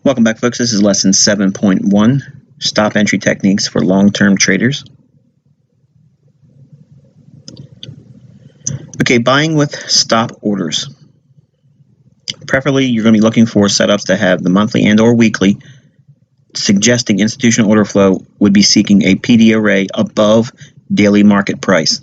Welcome back, folks. This is lesson 7.1, stop entry techniques for long-term traders. Okay, buying with stop orders. Preferably, you're going to be looking for setups that have the monthly and or weekly. Suggesting institutional order flow would be seeking a PD array above daily market price.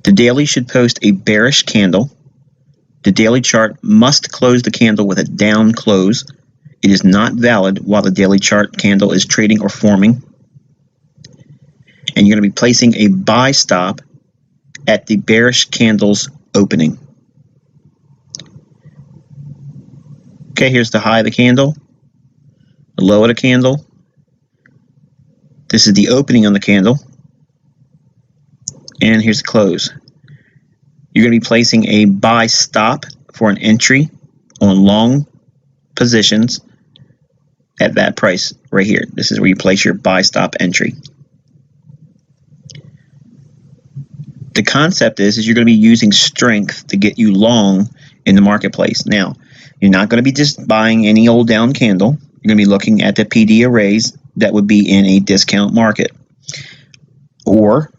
The daily should post a bearish candle. The daily chart must close the candle with a down close. It is not valid while the daily chart candle is trading or forming. And you're going to be placing a buy stop at the bearish candle's opening. Okay, here's the high of the candle, the low of the candle. This is the opening on the candle. And here's the close. You're going to be placing a buy stop for an entry on long positions at that price right here. This is where you place your buy stop entry. The concept is you're going to be using strength to get you long in the marketplace. Now, you're not going to be just buying any old down candle. You're going to be looking at the PD arrays that would be in a discount market. Or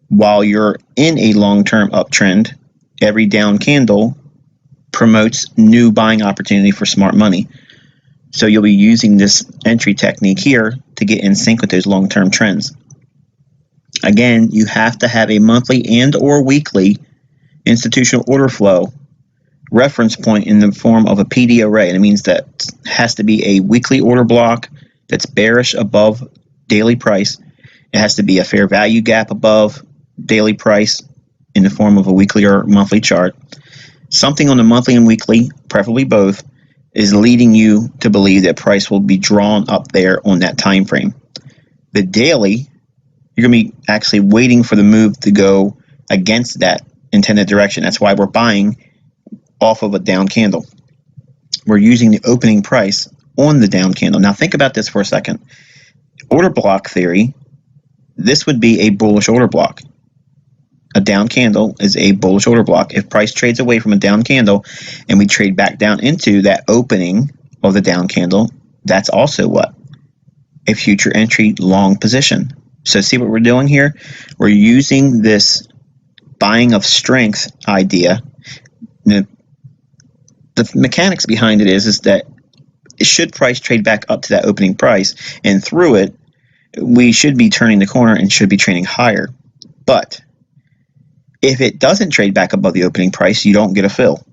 while you're in a long-term uptrend, every down candle promotes new buying opportunity for smart money. So you'll be using this entry technique here to get in sync with those long-term trends. Again, you have to have a monthly and or weekly institutional order flow reference point in the form of a PD array. And it means that it has to be a weekly order block that's bearish above daily price. It has to be a fair value gap above daily price in the form of a weekly or monthly chart. Something on the monthly and weekly, preferably both, is leading you to believe that price will be drawn up there on that time frame. The daily, you're going to be actually waiting for the move to go against that intended direction. That's why we're buying off of a down candle. We're using the opening price on the down candle. Now think about this for a second. Order block theory, this would be a bullish order block. A down candle is a bullish order block. If price trades away from a down candle and we trade back down into that opening of the down candle, that's also what? A future entry long position. So see what we're doing here? We're using this buying of strength idea. The mechanics behind it is that should price trade back up to that opening price and through it, we should be turning the corner and should be trading higher. But if it doesn't trade back above the opening price, you don't get a fill.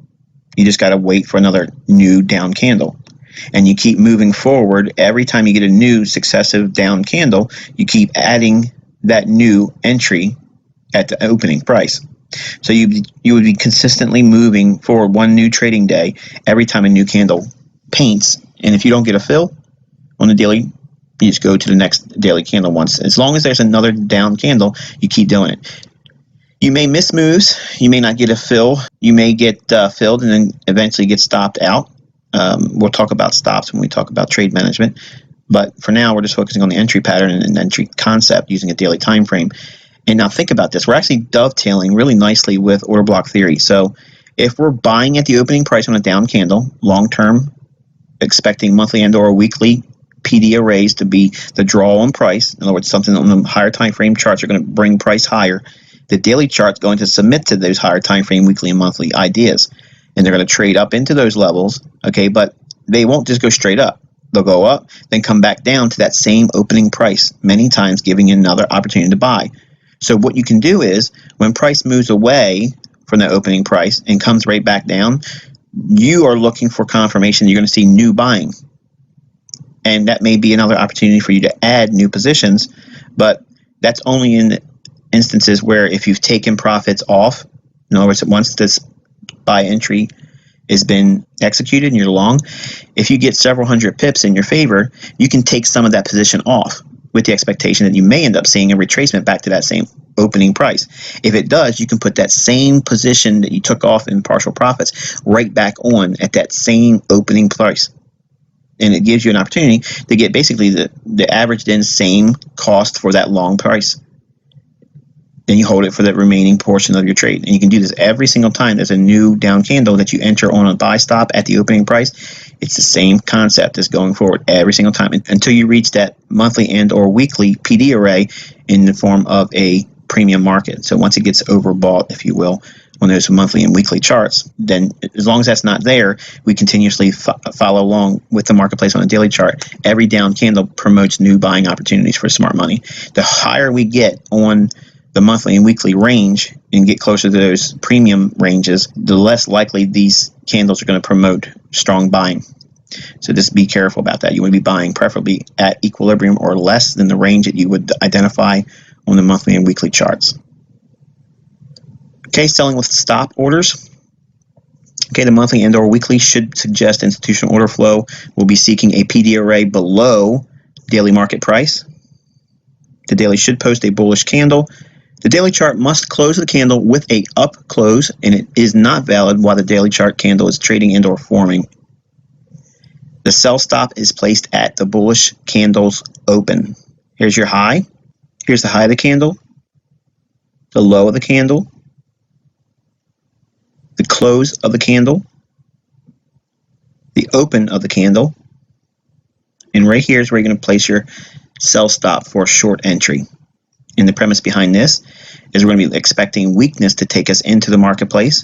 You just got to wait for another new down candle. And you keep moving forward. Every time you get a new successive down candle, you keep adding that new entry at the opening price. So you would be consistently moving forward one new trading day every time a new candle paints. And if you don't get a fill on the daily, you just go to the next daily candle once. As long as there's another down candle, you keep doing it. You may miss moves. You may not get a fill. You may get filled and then eventually get stopped out. We'll talk about stops when we talk about trade management. But for now, we're just focusing on the entry pattern and entry concept using a daily time frame. And now think about this. We're actually dovetailing really nicely with order block theory. So if we're buying at the opening price on a down candle, long-term, expecting monthly and or weekly PD arrays to be the draw on price, in other words, something on the higher time frame charts are going to bring price higher. The daily chart's going to submit to those higher time frame weekly and monthly ideas. And they're going to trade up into those levels, okay, but they won't just go straight up. They'll go up, then come back down to that same opening price, many times giving you another opportunity to buy. So what you can do is, when price moves away from the opening price and comes right back down, you are looking for confirmation you're going to see new buying. And that may be another opportunity for you to add new positions, but that's only in instances where if you've taken profits off, in other words, once this buy entry has been executed and you're long, if you get several hundred pips in your favor, you can take some of that position off with the expectation that you may end up seeing a retracement back to that same opening price. If it does, you can put that same position that you took off in partial profits right back on at that same opening price. And it gives you an opportunity to get basically the averaged in same cost for that long price. Then you hold it for the remaining portion of your trade. And you can do this every single time there's a new down candle that you enter on a buy stop at the opening price. It's the same concept as going forward every single time until you reach that monthly and or weekly PD array in the form of a premium market. So once it gets overbought, if you will, on those monthly and weekly charts, then as long as that's not there, we continuously follow along with the marketplace on a daily chart. Every down candle promotes new buying opportunities for smart money. The higher we get on the monthly and weekly range and get closer to those premium ranges, the less likely these candles are going to promote strong buying. So just be careful about that. You want to be buying preferably at equilibrium or less than the range that you would identify on the monthly and weekly charts. Okay, selling with stop orders. Okay, the monthly and or weekly should suggest institutional order flow will be seeking a PD array below daily market price. The daily should post a bullish candle. The daily chart must close the candle with a up close, and it is not valid while the daily chart candle is trading and or forming. The sell stop is placed at the bullish candle's open. Here's your high. Here's the high of the candle, the low of the candle, the close of the candle, the open of the candle, and right here is where you're going to place your sell stop for short entry. And the premise behind this is we're going to be expecting weakness to take us into the marketplace.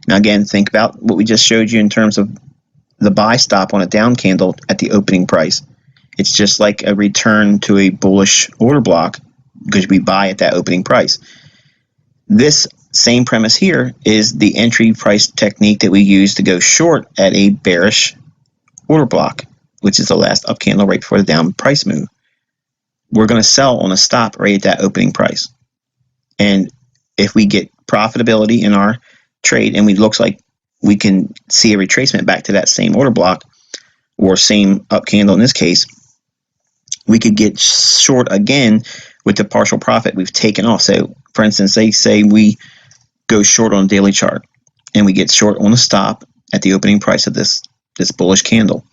Now again, think about what we just showed you in terms of the buy stop on a down candle at the opening price. It's just like a return to a bullish order block because we buy at that opening price. This same premise here is the entry price technique that we use to go short at a bearish order block, which is the last up candle right before the down price move. We're going to sell on a stop right at that opening price. And if we get profitability in our trade and it looks like we can see a retracement back to that same order block or same up candle in this case, we could get short again with the partial profit we've taken off. So for instance, they say we go short on a daily chart and we get short on the stop at the opening price of this bullish candle.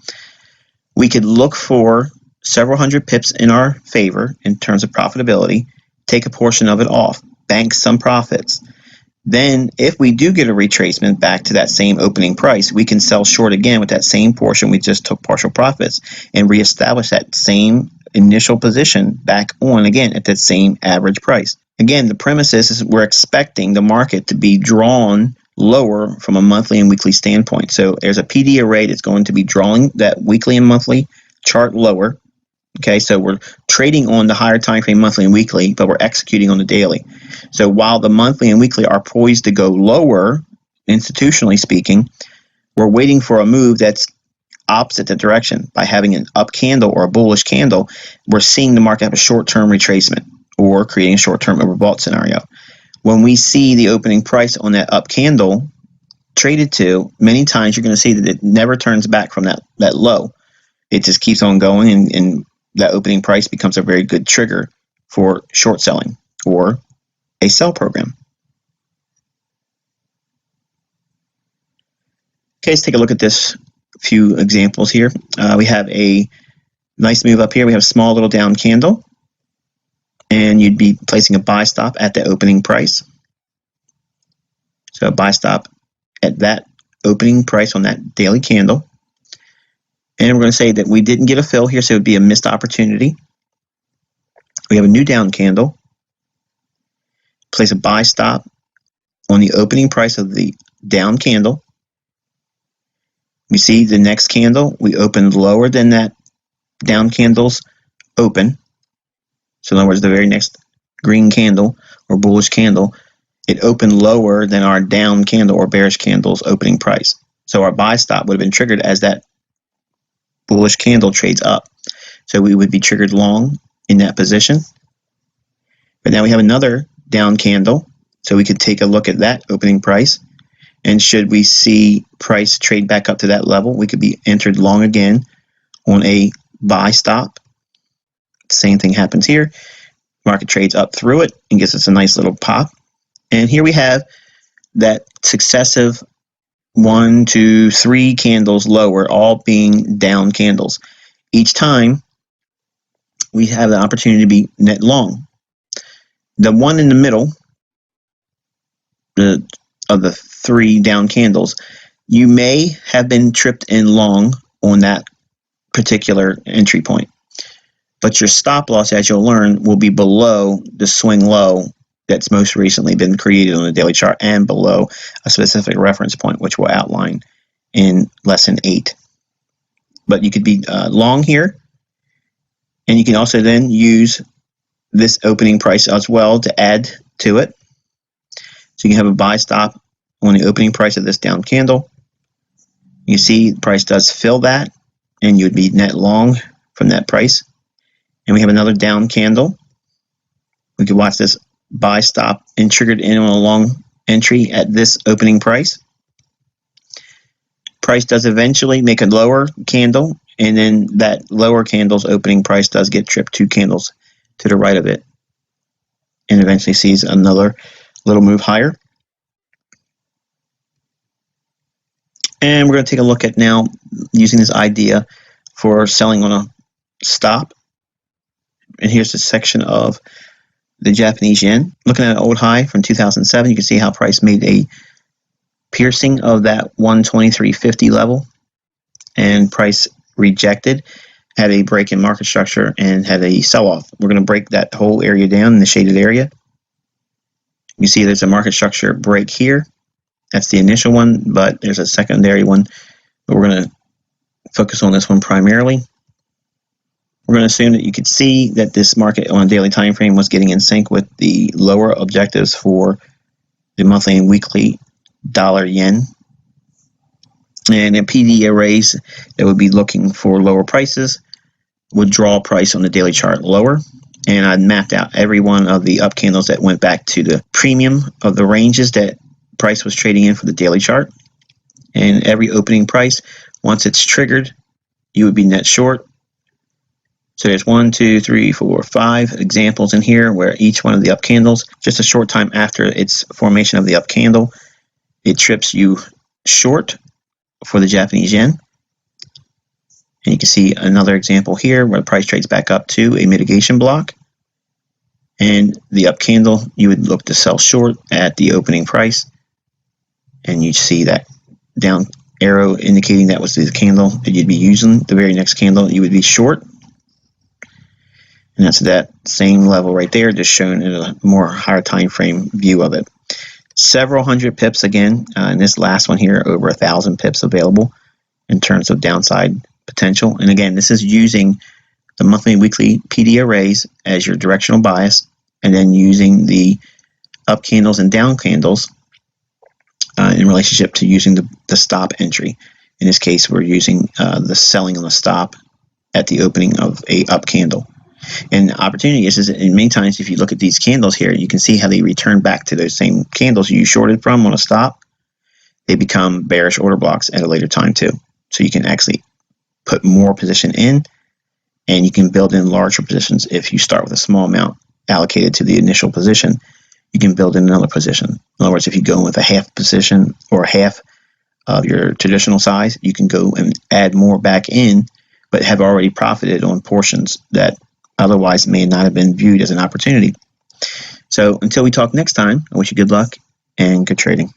We could look for several hundred pips in our favor in terms of profitability, take a portion of it off, bank some profits. Then if we do get a retracement back to that same opening price, we can sell short again with that same portion we just took partial profits and reestablish that same initial position back on again at that same average price. Again, the premise is we're expecting the market to be drawn lower from a monthly and weekly standpoint. So there's a PD array that's going to be drawing that weekly and monthly chart lower. Okay, so we're trading on the higher time frame monthly and weekly, but we're executing on the daily. So while the monthly and weekly are poised to go lower, institutionally speaking, we're waiting for a move that's opposite the direction. By having an up candle or a bullish candle, we're seeing the market have a short-term retracement or creating a short-term overbought scenario. When we see the opening price on that up candle traded to, many times you're going to see that it never turns back from that low. It just keeps on going, and that opening price becomes a very good trigger for short selling or a sell program. Okay, let's take a look at this few examples here. We have a nice move up here. We have a small little down candle, and you'd be placing a buy stop at the opening price. So a buy stop at that opening price on that daily candle. And we're going to say that we didn't get a fill here, so it would be a missed opportunity. We have a new down candle. Place a buy stop on the opening price of the down candle. We see the next candle, we opened lower than that down candle's open. So in other words, the very next green candle or bullish candle, it opened lower than our down candle or bearish candle's opening price. So our buy stop would have been triggered as that bullish candle trades up. So we would be triggered long in that position. But now we have another down candle. So we could take a look at that opening price. And should we see price trade back up to that level, we could be entered long again on a buy stop. Same thing happens here. Market trades up through it and gives us a nice little pop. And here we have that successive 1, 2, 3 candles lower, all being down candles. Each time, we have the opportunity to be net long. The one in the middle of the 3 down candles, you may have been tripped in long on that particular entry point. But your stop loss, as you'll learn, will be below the swing low that's most recently been created on the daily chart and below a specific reference point, which we'll outline in lesson 8. But you could be long here, and you can also then use this opening price as well to add to it. So you can have a buy stop on the opening price of this down candle. You see the price does fill that, and you would be net long from that price. And we have another down candle. We could watch this buy stop and triggered in on a long entry at this opening price. Price does eventually make a lower candle, and then that lower candle's opening price does get tripped 2 candles to the right of it, and eventually sees another little move higher. And we're going to take a look at now using this idea for selling on a stop. And here's the section of the Japanese yen. Looking at an old high from 2007, you can see how price made a piercing of that 123.50 level, and price rejected, had a break in market structure, and had a sell-off. We're going to break that whole area down in the shaded area. You see there's a market structure break here. That's the initial one, but there's a secondary one. But we're going to focus on this one primarily. We're going to assume that you could see that this market on a daily time frame was getting in sync with the lower objectives for the monthly and weekly dollar yen. And a PD arrays that would be looking for lower prices would draw price on the daily chart lower. And I mapped out every one of the up candles that went back to the premium of the ranges that price was trading in for the daily chart. And every opening price, once it's triggered, you would be net short. So there's 1, 2, 3, 4, 5 examples in here where each one of the up candles, just a short time after its formation of the up candle, it trips you short for the Japanese yen. And you can see another example here where the price trades back up to a mitigation block. And the up candle, you would look to sell short at the opening price. And you see that down arrow indicating that was the candle that you'd be using. The very next candle, you would be short. And that's that same level right there, just shown in a more higher time frame view of it. Several hundred pips again, in this last one here, over 1,000 pips available in terms of downside potential. And again, this is using the monthly and weekly PD arrays as your directional bias, and then using the up candles and down candles in relationship to using the stop entry. In this case, we're using the selling on the stop at the opening of a up candle. And the opportunity is in many times, if you look at these candles here, you can see how they return back to those same candles you shorted from on a stop. They become bearish order blocks at a later time too. So you can actually put more position in, and you can build in larger positions. If you start with a small amount allocated to the initial position, you can build in another position. In other words, if you go in with a half position or half of your traditional size, you can go and add more back in, but have already profited on portions that otherwise may not have been viewed as an opportunity. So until we talk next time, I wish you good luck and good trading.